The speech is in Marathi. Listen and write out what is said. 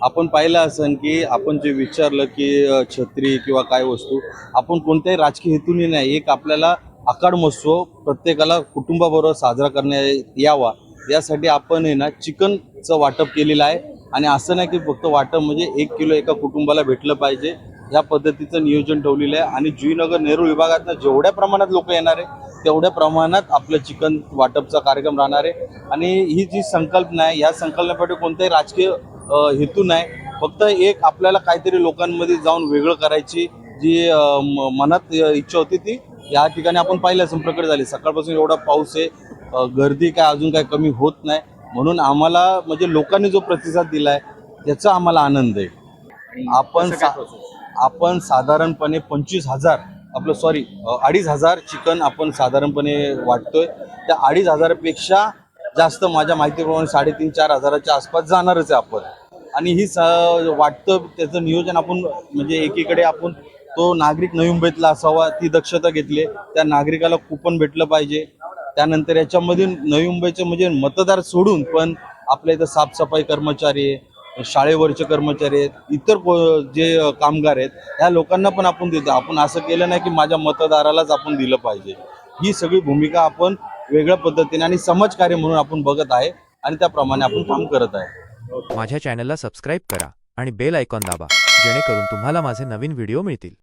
आपण पाहिलं असेल की आपण जे विचारलं की छत्री किंवा काय वस्तू आपण कोणत्याही राजकीय हेतूने नाही, एक आपल्याला आखाड महोत्सव प्रत्येकाला कुटुंबाबरोबर साजरा करण्यात यावा यासाठी आपण आहे ना चिकनचं वाटप केलेलं आहे. आणि असं नाही की फक्त वाटप म्हणजे 1 किलो एका कुटुंबाला भेटलं पाहिजे या पद्धतीचं नियोजन ठेवलेलं आहे. आणि जुईनगर नेहरू विभागातनं जेवढ्या प्रमाणात लोक येणार आहे तेवढ्या प्रमाणात आपलं चिकन वाटपचा कार्यक्रम राहणार आहे. आणि ही जी संकल्पना आहे या संकल्पनेसाठी कोणताही राजकीय हेतू नाही, फक्त एक आपल्याला काहीतरी लोकांमध्ये जाऊन वेगळं करायची जी मनात इच्छा होती ती या ठिकाणी आपण पाहिलं असं प्रकट झाली. सकाळपासून एवढा पाऊस आहे, गर्दी काय अजून काय कमी होत नाही, म्हणून आम्हाला म्हणजे लोकांनी जो प्रतिसाद दिलाय त्याचा आम्हाला आनंद आहे. आपण साधारणपणे 25,000 आपलं 2,500 चिकन आपण साधारणपणे वाटतोय. त्या 2,500 पेक्षा जास्त माझ्या माहितीप्रमाणे 3,500-4,000 हजाराच्या आसपास जाणारच आहे आपण. आणि ही वाटतं त्याचं नियोजन आपण म्हणजे एकीकडे आपण तो नागरिक नवी मुंबईतला असावा ती दक्षता घेतली. त्या नागरिकाला कुपन भेटलं पाहिजे. त्यानंतर याच्यामध्ये नवी मुंबईचे म्हणजे मतदार सोडून पण आपल्या इथं साफसफाई कर्मचारी आहे, शाळेवरचे कर्मचारी आहेत, इतर जे कामगार आहेत ह्या लोकांना पण आपण देतो. आपण असं केलं नाही की माझ्या मतदारालाच आपण दिलं पाहिजे. ही सगळी भूमिका आपण वेगळ्या पद्धतीने आणि समाजकार्य म्हणून आपण बघत आहे आणि त्याप्रमाणे आपण काम करत आहे. माझ्या चॅनलला सबस्क्राईब करा आणि बेल आयकॉन दाबा, जेणेकरून तुम्हाला माझे नवीन व्हिडिओ मिळतील.